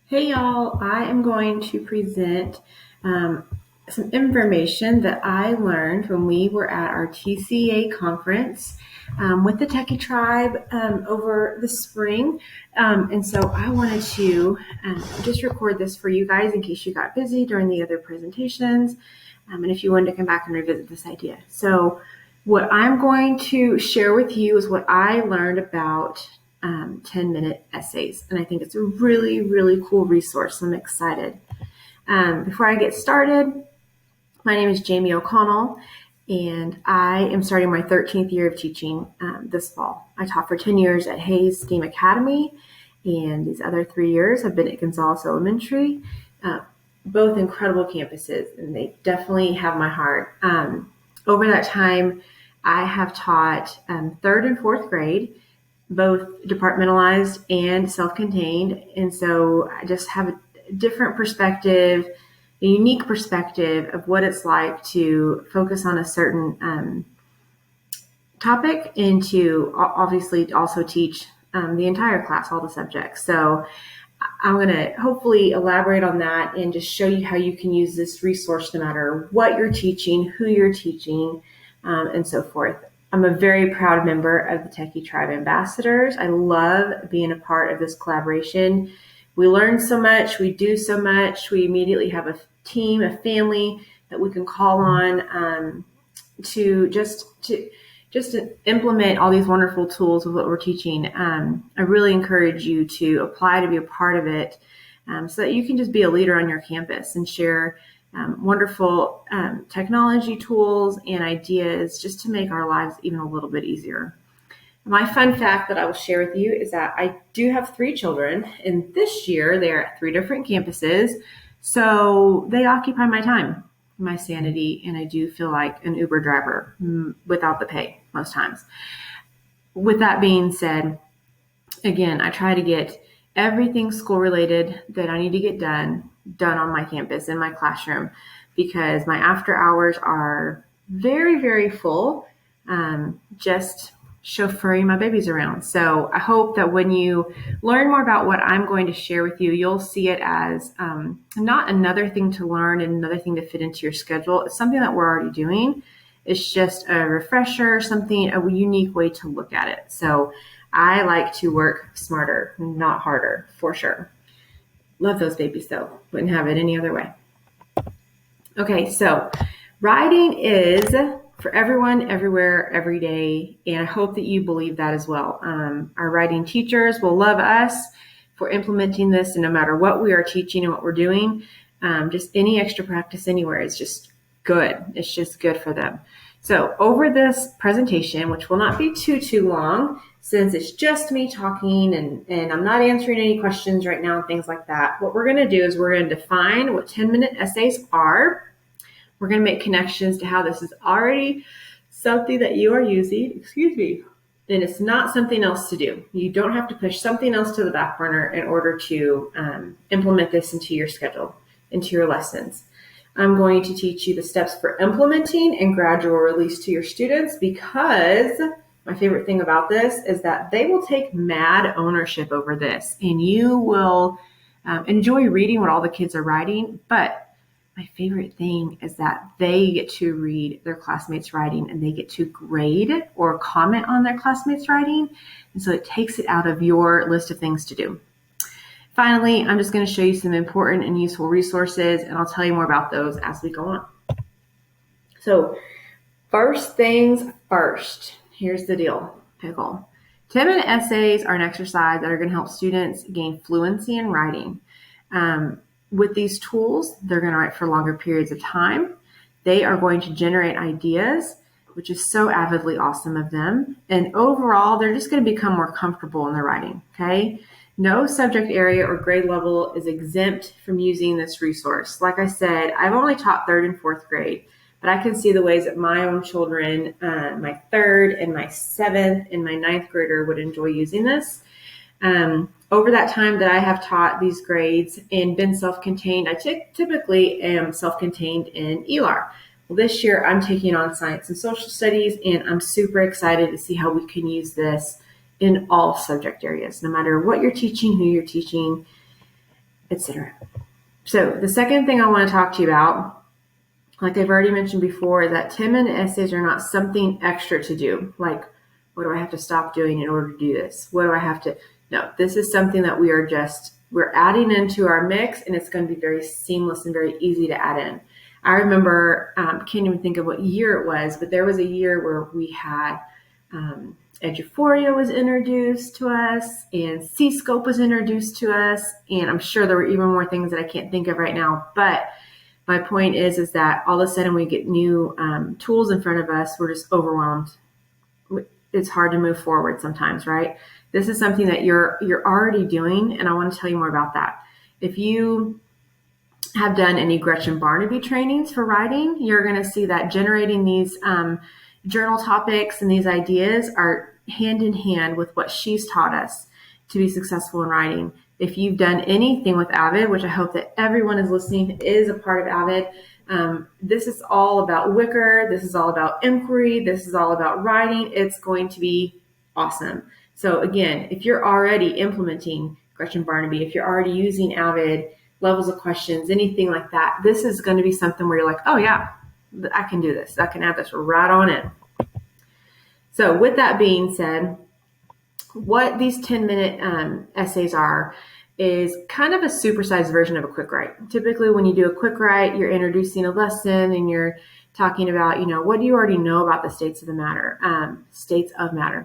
Hey y'all, I am going to present some information that I learned when we were at our TCA conference with the Techie Tribe over the spring. And so I wanted to just record this for you guys in case you got busy during the other presentations and if you wanted to come back and revisit this idea. So what I'm going to share with you is what I learned about 10-minute essays. And I think it's a really, really cool resource. I'm excited. Before I get started, my name is Jamie O'Connell, and I am starting my 13th year of teaching this fall. I taught for 10 years at Hayes STEAM Academy, and these other 3 years have been at Gonzales Elementary, both incredible campuses, and they definitely have my heart. Over that time, I have taught 3rd and 4th grade, both departmentalized and self-contained. And so I just have a different perspective, a unique perspective of what it's like to focus on a certain topic and to obviously also teach the entire class, all the subjects. So I'm going to hopefully elaborate on that and just show you how you can use this resource no matter what you're teaching, who you're teaching, and so forth. I'm a very proud member of the Techie Tribe Ambassadors. I love being a part of this collaboration. We learn so much, we do so much. We immediately have a team, a family that we can call on to implement all these wonderful tools of what we're teaching. I really encourage you to apply to be a part of it so that you can just be a leader on your campus and share wonderful technology tools and ideas just to make our lives even a little bit easier. My fun fact that I will share with you is that I do have 3 children, and this year they are at 3 different campuses, so they occupy my time, my sanity, and I do feel like an Uber driver without the pay most times. With that being said, again, I try to get everything school related that I need to get done on my campus, in my classroom, because my after hours are very, very full, just chauffeuring my babies around. So I hope that when you learn more about what I'm going to share with you, you'll see it as not another thing to learn and another thing to fit into your schedule. It's something that we're already doing. It's just a refresher, a unique way to look at it. So I like to work smarter, not harder, for sure. Love those babies though. Wouldn't have it any other way. Okay, so writing is for everyone, everywhere, every day, and I hope that you believe that as well. Our writing teachers will love us for implementing this, and no matter what we are teaching and what we're doing, just any extra practice anywhere is just good. It's just good for them. So over this presentation, which will not be too long, since it's just me talking and I'm not answering any questions right now and things like that, what we're going to do is we're going to define what 10-minute essays are. We're going to make connections to how this is already something that you are using, and it's not something else to do. You don't have to push something else to the back burner in order to implement this into your schedule, into your lessons. I'm going to teach you the steps for implementing and gradual release to your students, because my favorite thing about this is that they will take mad ownership over this, and you will enjoy reading what all the kids are writing. But my favorite thing is that they get to read their classmates' writing and they get to grade or comment on their classmates' writing. And so it takes it out of your list of things to do. Finally, I'm just going to show you some important and useful resources, and I'll tell you more about those as we go on. So first things first, here's the deal, pickle. 10-minute essays are an exercise that are going to help students gain fluency in writing. With these tools, they're going to write for longer periods of time. They are going to generate ideas, which is so avidly awesome of them. And overall, they're just going to become more comfortable in their writing, okay? No subject area or grade level is exempt from using this resource. Like I said, I've only taught 3rd and 4th grade, but I can see the ways that my own children, my 3rd and my 7th and my 9th grader would enjoy using this. Over that time that I have taught these grades and been self-contained, I typically am self-contained in ELAR. Well, this year I'm taking on science and social studies, and I'm super excited to see how we can use this in all subject areas, no matter what you're teaching, who you're teaching. etc. So the second thing I want to talk to you about, like I've already mentioned before, is that 10-minute essays are not something extra to do. Like, what do I have to stop doing in order to do this? What do I have to? No, this is something that we're adding into our mix, and it's going to be very seamless and very easy to add in. I remember, can't even think of what year it was, but there was a year where we had Eduphoria was introduced to us, and C-Scope was introduced to us, and I'm sure there were even more things that I can't think of right now. But my point is that all of a sudden we get new tools in front of us. We're just overwhelmed. It's hard to move forward sometimes, right? This is something that you're already doing, and I want to tell you more about that. If you have done any Gretchen Barnaby trainings for writing, you're going to see that generating these journal topics and these ideas are hand in hand with what she's taught us to be successful in writing. If you've done anything with Avid, which I hope that everyone is listening is a part of Avid, this is all about Wicker. This is all about inquiry. This is all about writing. It's going to be awesome. So again, if you're already implementing Gretchen Barnaby, if you're already using Avid, levels of questions, anything like that, this is going to be something where you're like, oh yeah, I can do this. I can add this right on in. So with that being said, what these 10-minute essays are is kind of a supersized version of a quick write. Typically, when you do a quick write, you're introducing a lesson and you're talking about, what do you already know about the states of matter?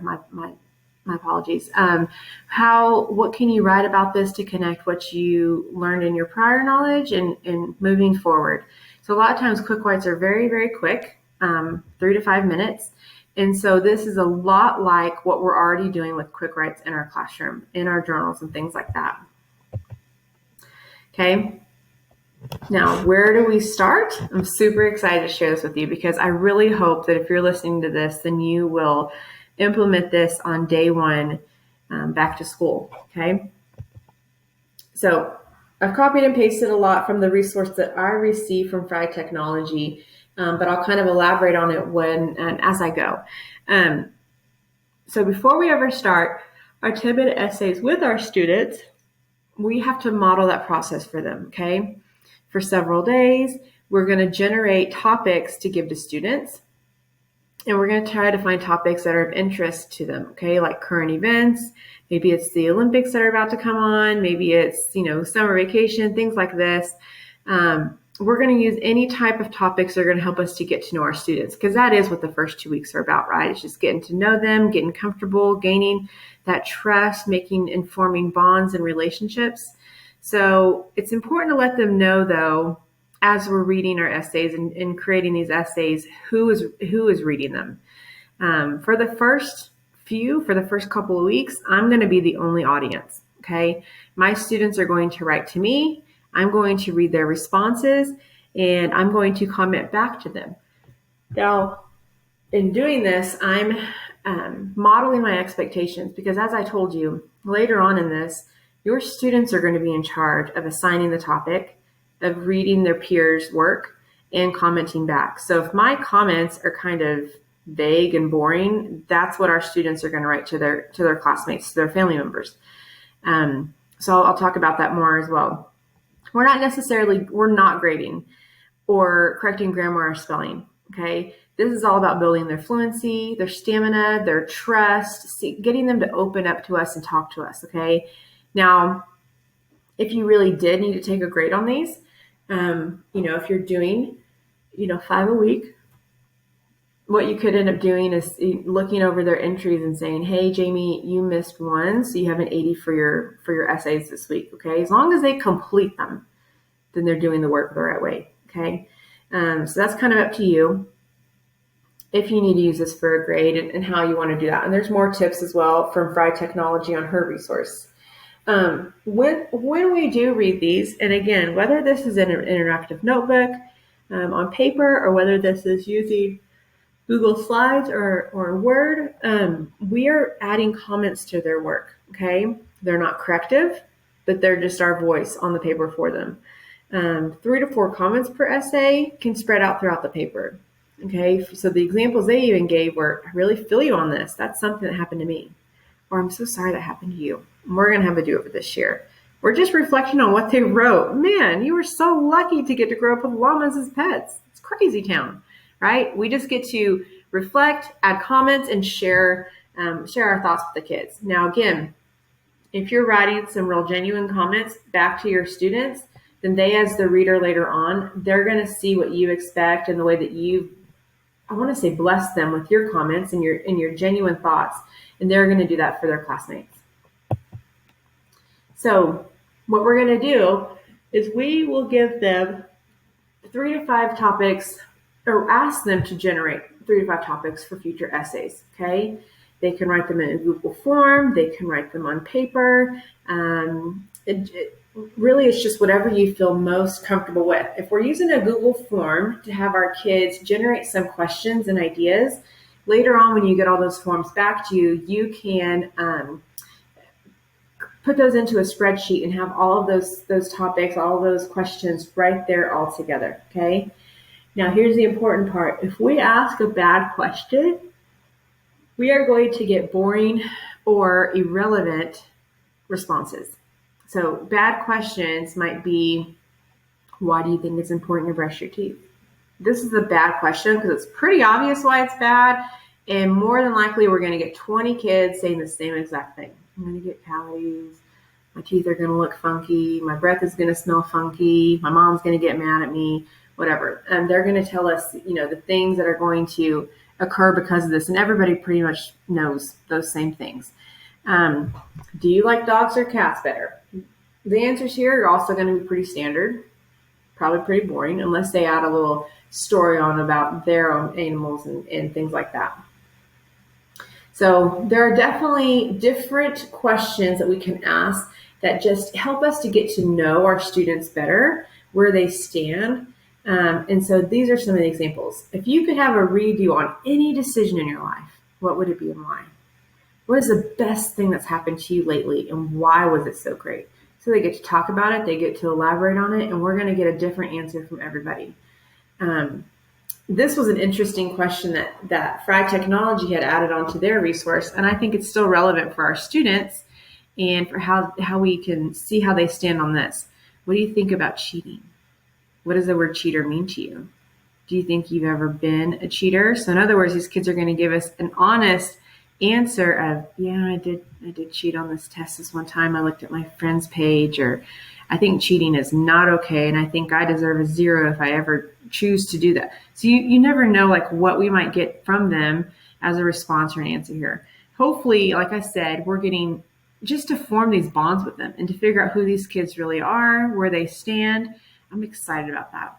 My apologies. What can you write about this to connect what you learned in your prior knowledge and moving forward? So a lot of times quick writes are very, very quick, 3 to 5 minutes. And so this is a lot like what we're already doing with quick writes in our classroom, in our journals and things like that. Okay. Now, where do we start? I'm super excited to share this with you because I really hope that if you're listening to this, then you will implement this on day one back to school. Okay. So I've copied and pasted a lot from the resource that I received from Fry Technology, but I'll kind of elaborate on it as I go. So before we ever start our 10-minute essays with our students, we have to model that process for them, okay? For several days, we're going to generate topics to give to students, and we're going to try to find topics that are of interest to them, okay? Like current events, maybe it's the Olympics that are about to come on, maybe it's, summer vacation, things like this. We're going to use any type of topics that are going to help us to get to know our students, because that is what the first 2 weeks are about, right? It's just getting to know them, getting comfortable, gaining that trust, informing bonds and relationships. So it's important to let them know, though, as we're reading our essays and creating these essays, who is reading them. For the first couple of weeks, I'm going to be the only audience, okay? My students are going to write to me. I'm going to read their responses, and I'm going to comment back to them. Now, in doing this, I'm modeling my expectations because, as I told you, later on in this, your students are going to be in charge of assigning the topic, of reading their peers' work, and commenting back. So if my comments are kind of vague and boring, that's what our students are going to write to their classmates, to their family members. So I'll talk about that more as well. We're not grading or correcting grammar or spelling, okay? This is all about building their fluency, their stamina, their trust, getting them to open up to us and talk to us, okay? Now, if you really did need to take a grade on these, if you're doing, 5 a week, what you could end up doing is looking over their entries and saying, hey, Jamie, you missed one, so you have an 80 for your essays this week, okay? As long as they complete them, then they're doing the work the right way, okay? So that's kind of up to you if you need to use this for a grade and how you want to do that. And there's more tips as well from Fry Technology on her resource. When we do read these, and again, whether this is in an interactive notebook on paper or whether this is using Google Slides or Word, we are adding comments to their work, okay? They're not corrective, but they're just our voice on the paper for them. 3 to 4 comments per essay can spread out throughout the paper, okay? So the examples they even gave were, I really feel you on this. That's something that happened to me. Or I'm so sorry that happened to you. We're going to have a do-over this year. or just reflection on what they wrote. Man, you were so lucky to get to grow up with llamas as pets. It's crazy town, right? We just get to reflect, add comments, and share our thoughts with the kids. Now, again, if you're writing some real genuine comments back to your students, then they, as the reader later on, they're going to see what you expect and the way that you, I want to say, bless them with your comments and your genuine thoughts, and they're going to do that for their classmates. So what we're going to do is we will give them 3 to 5 topics, or ask them to generate 3 to 5 topics for future essays, okay? They can write them in a Google form. They can write them on paper. Really, it's just whatever you feel most comfortable with. If we're using a Google form to have our kids generate some questions and ideas, later on when you get all those forms back to you, you can put those into a spreadsheet and have all of those topics, all of those questions right there all together, okay? Now, here's the important part. If we ask a bad question, we are going to get boring or irrelevant responses. So bad questions might be, why do you think it's important to brush your teeth? This is a bad question because it's pretty obvious why it's bad. And more than likely, we're going to get 20 kids saying the same exact thing. I'm going to get cavities. My teeth are going to look funky. My breath is going to smell funky. My mom's going to get mad at me, whatever. And they're going to tell us, the things that are going to occur because of this. And everybody pretty much knows those same things. Do you like dogs or cats better? The answers here are also going to be pretty standard, probably pretty boring, unless they add a little story on about their own animals and things like that. So there are definitely different questions that we can ask that just help us to get to know our students better, where they stand. And so these are some of the examples. If you could have a redo on any decision in your life, what would it be and why? What is the best thing that's happened to you lately and why was it so great? So they get to talk about it, they get to elaborate on it, and we're going to get a different answer from everybody. This was an interesting question that Frag Technology had added onto their resource, and I think it's still relevant for our students and for how we can see how they stand on this. What do you think about cheating? What does the word cheater mean to you? Do you think you've ever been a cheater? So in other words, these kids are going to give us an honest answer of, yeah, I did cheat on this test this one time. I looked at my friend's page, or I think cheating is not okay, and I think I deserve a 0 if I ever choose to do that. So you never know what we might get from them as a response or an answer here. Hopefully, like I said, we're getting just to form these bonds with them and to figure out who these kids really are, where they stand. I'm excited about that.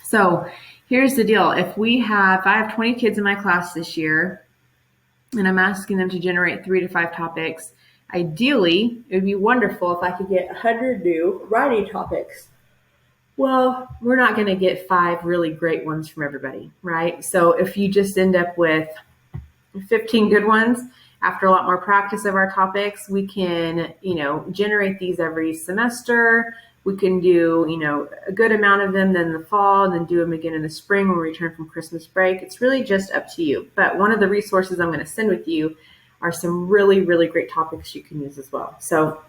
So here's the deal. If I have 20 kids in my class this year, and I'm asking them to generate 3 to 5 topics, ideally, it would be wonderful if I could get 100 new writing topics. Well, we're not going to get 5 really great ones from everybody, right? So if you just end up with 15 good ones, after a lot more practice of our topics, we can, generate these every semester. We can do, a good amount of them then in the fall, and then do them again in the spring when we return from Christmas break. It's really just up to you. But one of the resources I'm going to send with you are some really, really great topics you can use as well. So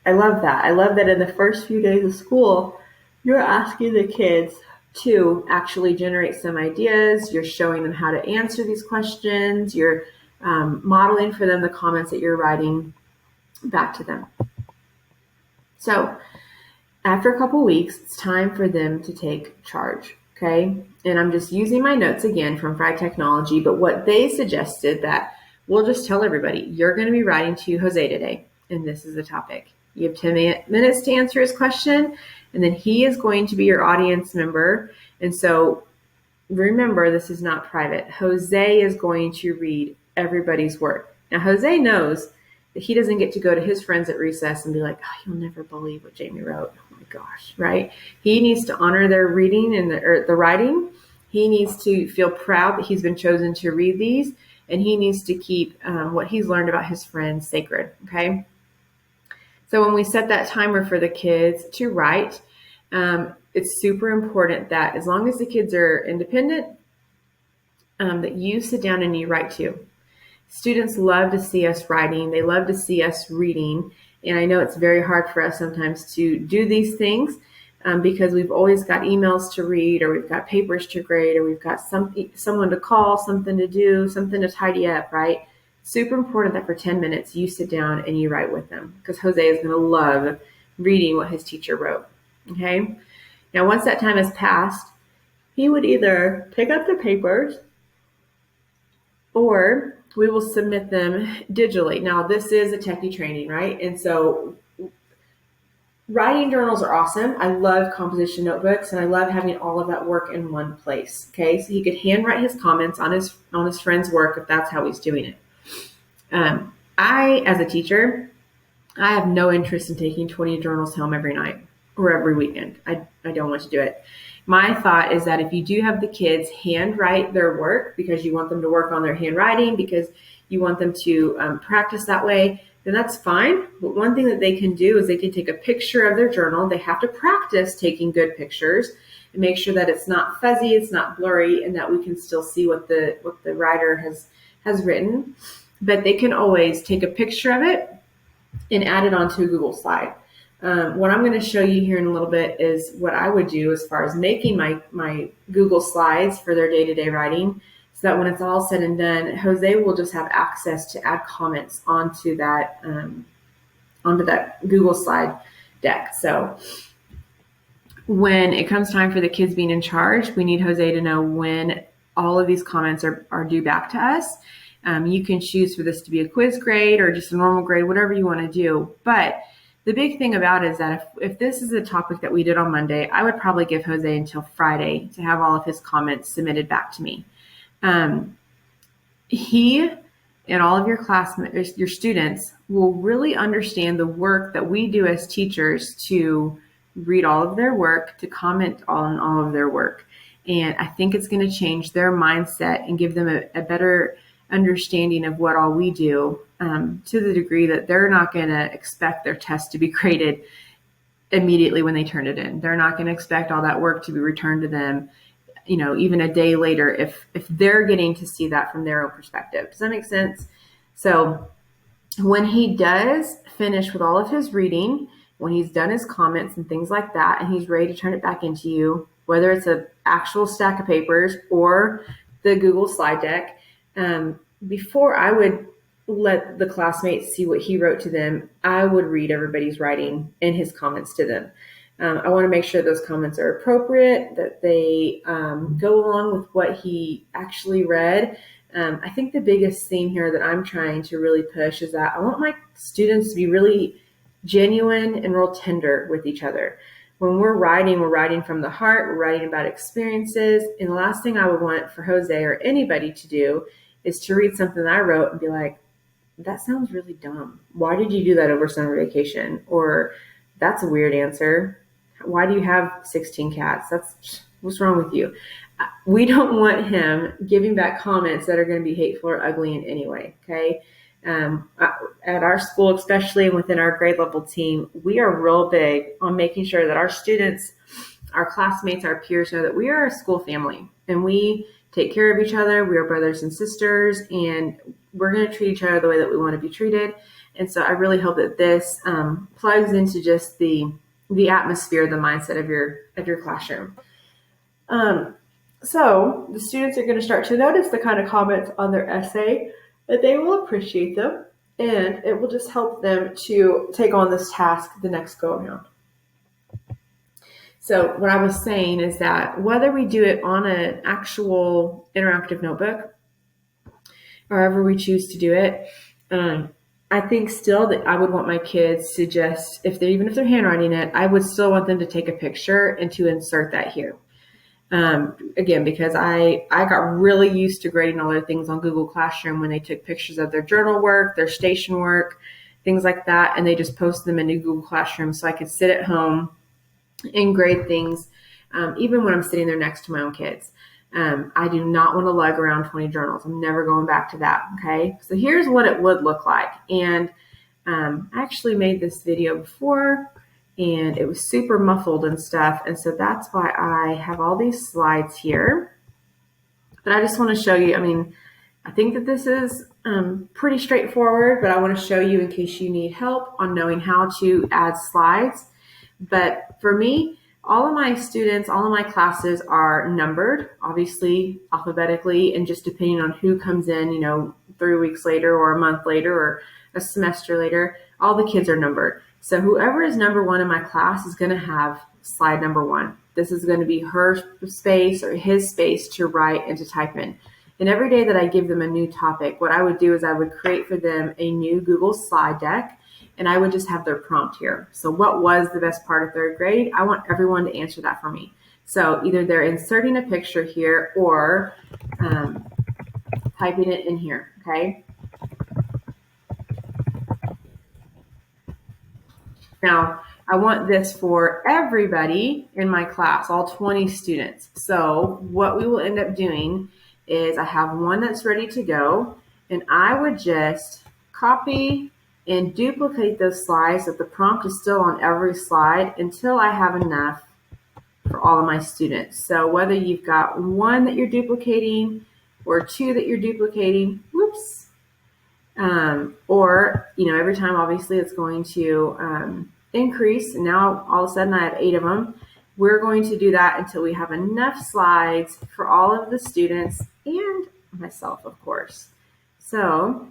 I love that. I love that in the first few days of school, you're asking the kids to actually generate some ideas. You're showing them how to answer these questions. You're modeling for them the comments that you're writing back to them. So after a couple weeks, it's time for them to take charge, okay? And I'm just using my notes again from Frag Technology, but what they suggested that we'll just tell everybody, you're going to be writing to Jose today, and this is the topic. You have 10 minutes to answer his question, and then he is going to be your audience member. And so remember, this is not private. Jose is going to read everybody's work. Now, Jose knows that he doesn't get to go to his friends at recess and be like, oh, you'll never believe what Jamie wrote. Oh my gosh, right? He needs to honor their reading and the writing. He needs to feel proud that he's been chosen to read these, and he needs to keep what he's learned about his friends sacred, okay? So when we set that timer for the kids to write, it's super important that as long as the kids are independent, that you sit down and you write too. Students love to see us writing. They love to see us reading. And I know it's very hard for us sometimes to do these things because we've always got emails to read, or we've got papers to grade, or we've got someone to call, something to do, something to tidy up, right? Super important that for 10 minutes you sit down and you write with them, because Jose is going to love reading what his teacher wrote. Okay. Now, once that time has passed, he would either pick up the papers or we will submit them digitally. Now, this is a techie training, right? And so writing journals are awesome. I love composition notebooks, and I love having all of that work in one place. Okay, so he could handwrite his comments on his friend's work if that's how he's doing it. I, as a teacher, I have no interest in taking 20 journals home every night or every weekend. I don't want to do it. My thought is that if you do have the kids handwrite their work because you want them to work on their handwriting, because you want them to practice that way, then that's fine. But one thing that they can do is they can take a picture of their journal. They have to practice taking good pictures and make sure that it's not fuzzy, it's not blurry, and that we can still see what the writer has written. But they can always take a picture of it and add it onto a Google slide. What I'm going to show you here in a little bit is what I would do as far as making my Google slides for their day-to-day writing, so that when it's all said and done, Jose will just have access to add comments onto that Google slide deck. So when it comes time for the kids being in charge, we need Jose to know when all of these comments are due back to us. You can choose for this to be a quiz grade or just a normal grade, whatever you want to do. But the big thing about it is that if this is a topic that we did on Monday, I would probably give Jose until Friday to have all of his comments submitted back to me. He and all of your classmates, your students, will really understand the work that we do as teachers to read all of their work, to comment on all of their work. And I think it's going to change their mindset and give them a better understanding of what all we do, to the degree that they're not going to expect their test to be graded immediately when they turn it in. They're not going to expect all that work to be returned to them, even a day later, if they're getting to see that from their own perspective. Does that make sense? So when he does finish with all of his reading, when he's done his comments and things like that, and he's ready to turn it back into you, whether it's an actual stack of papers or the Google slide deck, before I would let the classmates see what he wrote to them, I would read everybody's writing and his comments to them. I want to make sure those comments are appropriate, that they go along with what he actually read. I think the biggest theme here that I'm trying to really push is that I want my students to be really genuine and real tender with each other. When we're writing from the heart, we're writing about experiences. And the last thing I would want for Jose or anybody to do is to read something that I wrote and be like, that sounds really dumb. Why did you do that over summer vacation? Or that's a weird answer. Why do you have 16 cats? What's wrong with you? We don't want him giving back comments that are going to be hateful or ugly in any way. Okay. At our school, especially within our grade level team, we are real big on making sure that our students, our classmates, our peers know that we are a school family and we take care of each other. We are brothers and sisters, and we're going to treat each other the way that we want to be treated. And so I really hope that this plugs into just the atmosphere, the mindset of your classroom. So the students are going to start to notice the kind of comments on their essay, that they will appreciate them, and it will just help them to take on this task the next go around. So what I was saying is that whether we do it on an actual interactive notebook, or however we choose to do it, I think still that I would want my kids to just, even if they're handwriting it, I would still want them to take a picture and to insert that here. Again, because I got really used to grading all their things on Google Classroom when they took pictures of their journal work, their station work, things like that, and they just posted them into Google Classroom so I could sit at home and grade things, even when I'm sitting there next to my own kids. I do not want to lug around 20 journals. I'm never going back to that. Okay. So here's what it would look like. And I actually made this video before and it was super muffled and stuff. And so that's why I have all these slides here. But I just want to show you, I think that this is pretty straightforward, but I want to show you in case you need help on knowing how to add slides. But for me, all of my students, all of my classes are numbered, obviously alphabetically, and just depending on who comes in, 3 weeks later or a month later or a semester later, all the kids are numbered. So whoever is number one in my class is going to have slide number one. This is going to be her space or his space to write and to type in. And every day that I give them a new topic, what I would do is I would create for them a new Google slide deck, and I would just have their prompt here. So what was the best part of third grade? I want everyone to answer that for me. So either they're inserting a picture here or typing it in here, okay? Now, I want this for everybody in my class, all 20 students. So what we will end up doing is I have one that's ready to go, and I would just copy and duplicate those slides so that the prompt is still on every slide until I have enough for all of my students. So whether you've got one that you're duplicating or two that you're duplicating, whoops, or, every time obviously it's going to increase. And now all of a sudden I have 8 of them. We're going to do that until we have enough slides for all of the students and myself, of course. So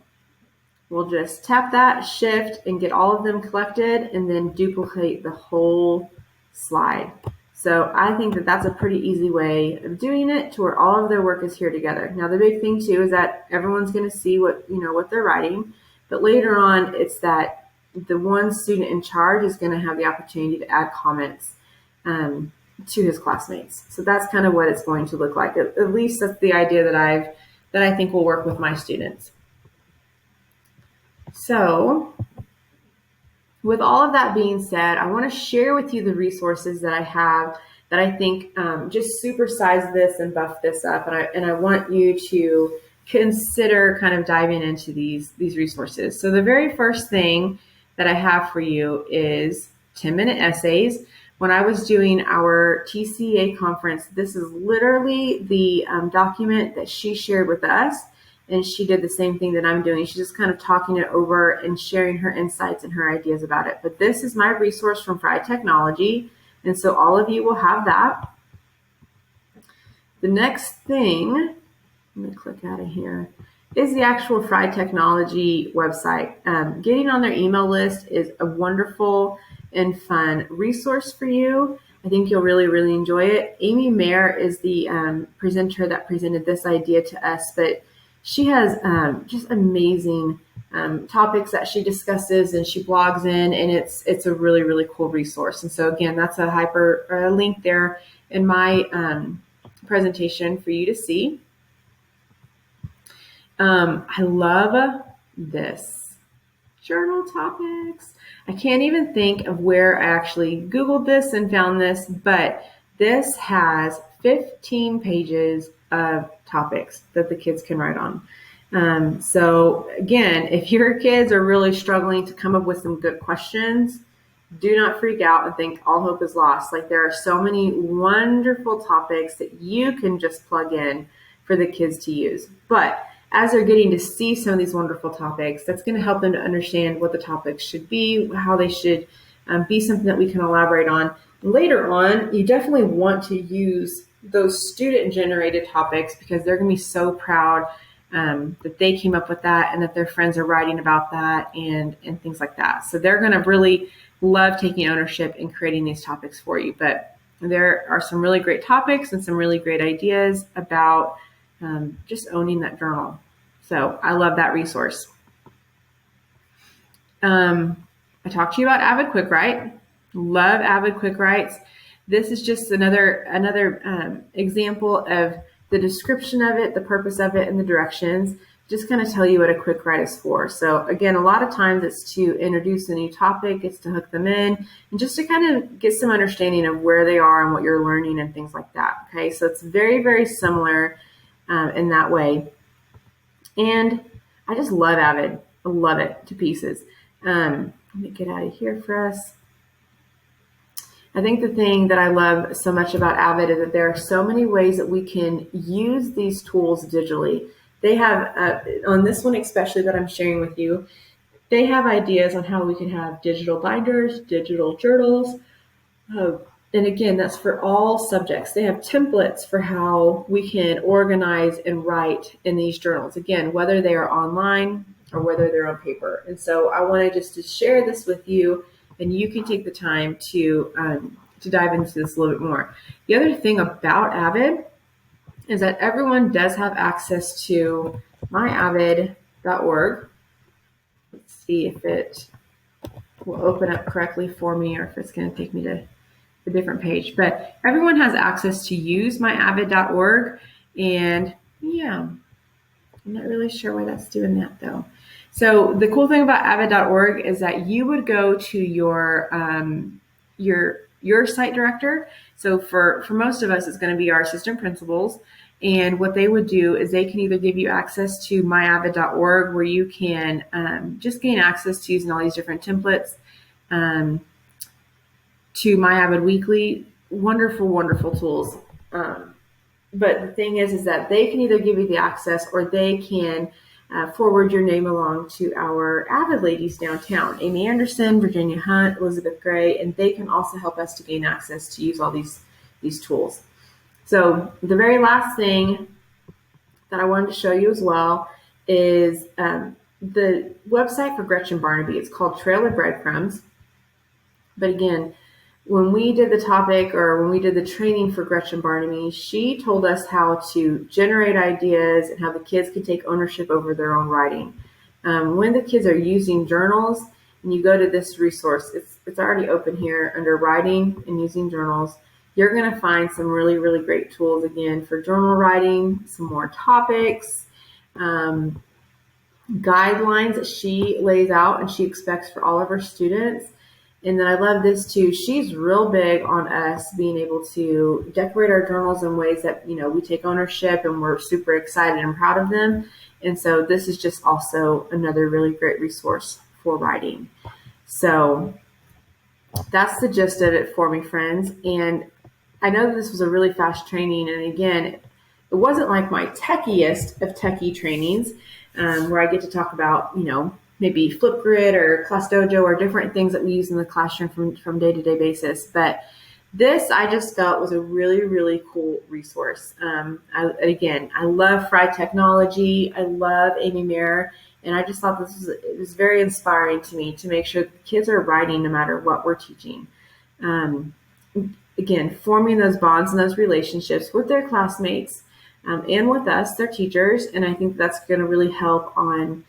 we'll just tap that, shift, and get all of them collected, and then duplicate the whole slide. So I think that that's a pretty easy way of doing it to where all of their work is here together. Now, the big thing too is that everyone's going to see what they're writing, but later on it's that the one student in charge is going to have the opportunity to add comments to his classmates. So that's kind of what it's going to look like. At least that's the idea that I think will work with my students. So with all of that being said, I want to share with you the resources that I have that I think just supersize this and buff this up. And I want you to consider kind of diving into these resources. So the very first thing that I have for you is 10-minute essays. When I was doing our TCA conference, this is literally the document that she shared with us. And she did the same thing that I'm doing. She's just kind of talking it over and sharing her insights and her ideas about it. But this is my resource from Fried Technology. And so all of you will have that. The next thing, let me click out of here, is the actual Fried Technology website. Getting on their email list is a wonderful and fun resource for you. I think you'll really, really enjoy it. Amy Mayer is the presenter that presented this idea to us, but she has just amazing topics that she discusses and she blogs in, and it's a really, really cool resource. And so again, that's a link there in my presentation for you to see. I love this. Journal topics. I can't even think of where I actually Googled this and found this, but this has 15 pages of topics that the kids can write on. So again, if your kids are really struggling to come up with some good questions, do not freak out and think all hope is lost. Like, there are so many wonderful topics that you can just plug in for the kids to use. But as they're getting to see some of these wonderful topics, that's going to help them to understand what the topics should be, how they should be something that we can elaborate on. Later on, you definitely want to use those student-generated topics because they're going to be so proud that they came up with that and that their friends are writing about that and things like that. So they're going to really love taking ownership in creating these topics for you. But there are some really great topics and some really great ideas about just owning that journal. So I love that resource. I talked to you about Avid Quick Write. Love Avid Quick Writes. This is just another example of the description of it, the purpose of it, and the directions. Just kind of tell you what a quick write is for. So again, a lot of times it's to introduce a new topic, it's to hook them in, and just to kind of get some understanding of where they are and what you're learning and things like that. Okay, so it's very, very similar in that way. And I just love Avid. I love it to pieces. Let me get out of here for us. I think the thing that I love so much about Avid is that there are so many ways that we can use these tools digitally. They have, on this one especially that I'm sharing with you, they have ideas on how we can have digital binders, digital journals. And again, that's for all subjects. They have templates for how we can organize and write in these journals. Again, whether they are online or whether they're on paper. And so I wanted just to share this with you, and you can take the time to dive into this a little bit more. The other thing about Avid is that everyone does have access to myavid.org. Let's see if it will open up correctly for me or if it's going to take me to a different page. But everyone has access to use myavid.org. And yeah, I'm not really sure why that's doing that though. So the cool thing about avid.org is that you would go to your site director. So for most of us, it's going to be our assistant principals. And what they would do is they can either give you access to myavid.org, where you can just gain access to using all these different templates, to MyAvid Weekly. Wonderful, wonderful tools. But the thing is that they can either give you the access, or they can forward your name along to our Avid ladies downtown, Amy Anderson, Virginia Hunt, Elizabeth Gray, and they can also help us to gain access to use all these tools. So the very last thing that I wanted to show you as well is the website for Gretchen Barnaby. It's called Trail of Breadcrumbs. But again, when we did the topic, or when we did the training for Gretchen Barnaby, she told us how to generate ideas and how the kids can take ownership over their own writing. When the kids are using journals, and you go to this resource, it's already open here under writing and using journals. You're going to find some really, really great tools again for journal writing, some more topics, guidelines that she lays out and she expects for all of her students. And then I love this too. She's real big on us being able to decorate our journals in ways that, we take ownership and we're super excited and proud of them. And so this is just also another really great resource for writing. So that's the gist of it for me, friends. And I know that this was a really fast training. And again, it wasn't like my techiest of techie trainings, where I get to talk about, maybe Flipgrid or ClassDojo or different things that we use in the classroom from day-to-day basis. But this, I just felt, was a really, really cool resource. I love Fry Technology. I love Amy Mayer. And I just thought it was very inspiring to me to make sure the kids are writing no matter what we're teaching. Again, forming those bonds and those relationships with their classmates and with us, their teachers. And I think that's going to really help on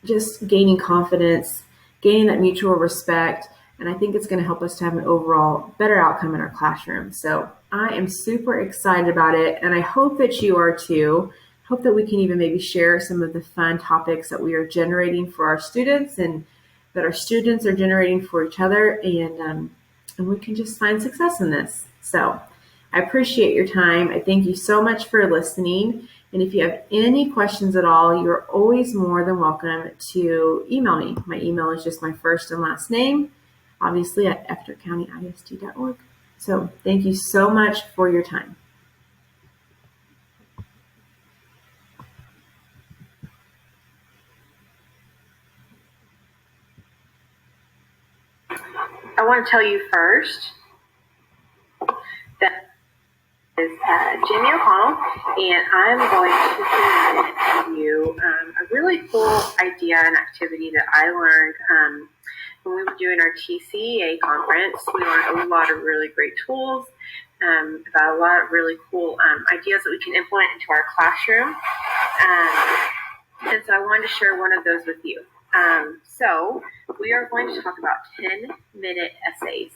just gaining confidence, gaining that mutual respect. And I think it's going to help us to have an overall better outcome in our classroom. So I am super excited about it. And I hope that you are too. Hope that we can even maybe share some of the fun topics that we are generating for our students and that our students are generating for each other. And we can just find success in this. So I appreciate your time. I thank you so much for listening. And if you have any questions at all, you're always more than welcome to email me. My email is just my first and last name, obviously at ectorcountyisd.org. So thank you so much for your time. I want to tell you first that is Jamie O'Connell, and I'm going to present you a really cool idea and activity that I learned when we were doing our TCEA conference. We learned a lot of really great tools about a lot of really cool ideas that we can implement into our classroom. And so I wanted to share one of those with you. So we are going to talk about 10-minute essays.